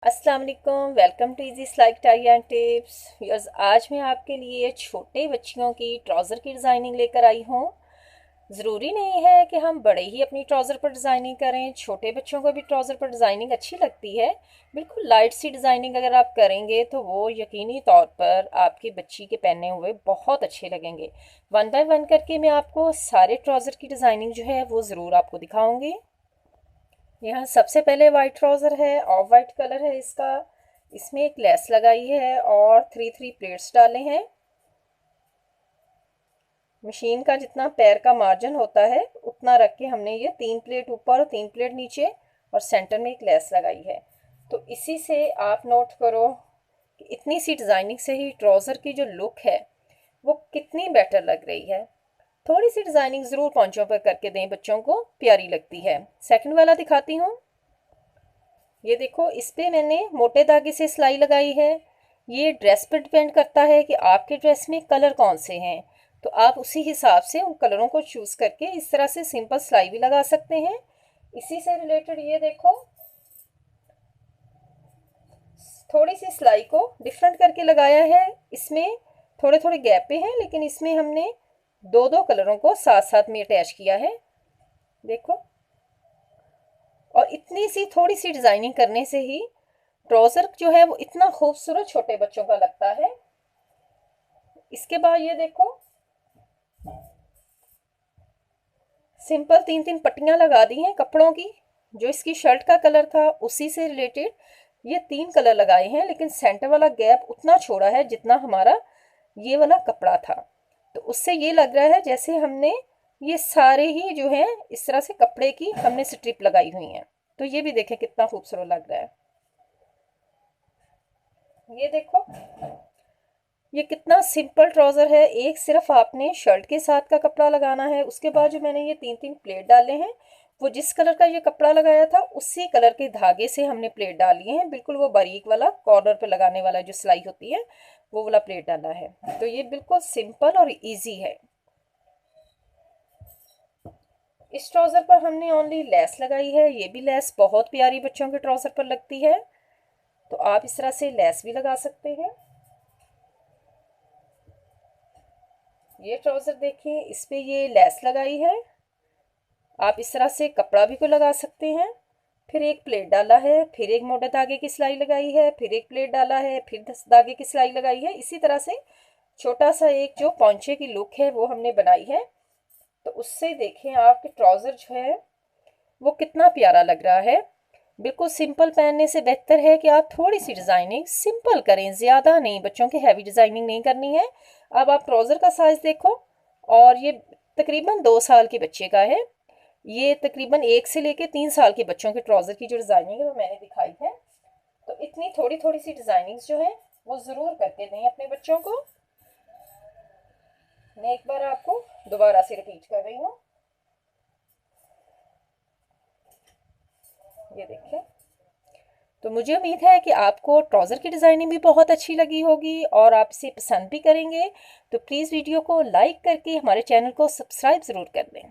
अस्सलाम वालेकुम, welcome to easy slick tie and tips viewers. आज मैं आपके लिए छोटे बच्चियों की ट्राउज़र की डिज़ाइनिंग लेकर आई हूँ। ज़रूरी नहीं है कि हम बड़े ही अपनी ट्राउज़र पर डिज़ाइनिंग करें, छोटे बच्चों को भी ट्राउज़र पर डिज़ाइनिंग अच्छी लगती है। बिल्कुल लाइट सी डिज़ाइनिंग अगर आप करेंगे तो वो यकीनी तौर पर आपकी बच्ची के पहने हुए बहुत अच्छे लगेंगे। वन बाय वन करके मैं आपको सारे ट्राउज़र की डिज़ाइनिंग जो है वो ज़रूर आपको दिखाऊँगी। यहाँ सबसे पहले वाइट ट्राउज़र है, ऑफ वाइट कलर है इसका। इसमें एक लेस लगाई है और थ्री प्लेट्स डाले हैं। मशीन का जितना पैर का मार्जिन होता है उतना रख के हमने ये 3 प्लेट ऊपर और 3 प्लेट नीचे और सेंटर में एक लेस लगाई है। तो इसी से आप नोट करो कि इतनी सी डिज़ाइनिंग से ही ट्राउज़र की जो लुक है वो कितनी बेटर लग रही है। थोड़ी सी डिज़ाइनिंग ज़रूर पॉंचों पर करके दें, बच्चों को प्यारी लगती है। सेकंड वाला दिखाती हूँ। ये देखो, इस पे मैंने मोटे धागे से सिलाई लगाई है। ये ड्रेस पर डिपेंड करता है कि आपके ड्रेस में कलर कौन से हैं, तो आप उसी हिसाब से उन कलरों को चूज़ करके इस तरह से सिंपल सिलाई भी लगा सकते हैं। इसी से रिलेटेड ये देखो, थोड़ी सी सिलाई को डिफरेंट करके लगाया है। इसमें थोड़े थोड़े गैपे हैं, लेकिन इसमें हमने दो दो कलरों को साथ साथ में अटैच किया है। देखो, और इतनी सी थोड़ी सी डिज़ाइनिंग करने से ही ट्राउज़र जो है वो इतना खूबसूरत छोटे बच्चों का लगता है। इसके बाद ये देखो, सिंपल 3 पट्टियां लगा दी हैं कपड़ों की। जो इसकी शर्ट का कलर था उसी से रिलेटेड ये 3 कलर लगाए हैं, लेकिन सेंटर वाला गैप उतना छोड़ा है जितना हमारा ये वाला कपड़ा था। तो उससे ये लग रहा है जैसे हमने ये सारे ही जो है इस तरह से कपड़े की हमने स्ट्रिप लगाई हुई हैं। तो ये भी देखें कितना खूबसूरत लग रहा है। ये देखो, ये कितना सिंपल ट्राउज़र है। एक सिर्फ आपने शर्ट के साथ का कपड़ा लगाना है। उसके बाद जो मैंने ये 3 प्लेट डाले हैं, वो जिस कलर का ये कपड़ा लगाया था उसी कलर के धागे से हमने प्लेट डाली हैं। बिल्कुल वो बारीक वाला कॉर्नर पे लगाने वाला जो सिलाई होती है वो वाला प्लेट डाला है। तो ये बिल्कुल सिंपल और इजी है। इस ट्राउज़र पर हमने ओनली लेस लगाई है। ये भी लेस बहुत प्यारी बच्चों के ट्राउज़र पर लगती है, तो आप इस तरह से लेस भी लगा सकते हैं। ये ट्राउज़र देखिए, इस पे ये लेस लगाई है। आप इस तरह से कपड़ा भी को लगा सकते हैं। फिर एक प्लेट डाला है, फिर एक मोटे धागे की सिलाई लगाई है, फिर एक प्लेट डाला है, फिर 10 धागे की सिलाई लगाई है। इसी तरह से छोटा सा एक जो पौंचे की लुक है वो हमने बनाई है। तो उससे देखें आपके ट्राउज़र जो है वो कितना प्यारा लग रहा है। बिल्कुल सिंपल पहनने से बेहतर है कि आप थोड़ी सी डिज़ाइनिंग सिंपल करें, ज़्यादा नहीं। बच्चों की हैवी डिज़ाइनिंग नहीं करनी है। अब आप ट्राउज़र का साइज़ देखो, और ये तकरीबन 2 साल के बच्चे का है। ये तकरीबन 1 से लेके 3 साल के बच्चों के ट्राउज़र की जो डिज़ाइनिंग है वो मैंने दिखाई है। तो इतनी थोड़ी थोड़ी सी डिज़ाइनिंग जो है वो ज़रूर करके दें अपने बच्चों को। मैं एक बार आपको दोबारा से रिपीट कर रही हूँ। ये देखें, तो मुझे उम्मीद है कि आपको ट्राउज़र की डिज़ाइनिंग भी बहुत अच्छी लगी होगी और आप इसे पसंद भी करेंगे। तो प्लीज़ वीडियो को लाइक करके हमारे चैनल को सब्सक्राइब ज़रूर कर दें।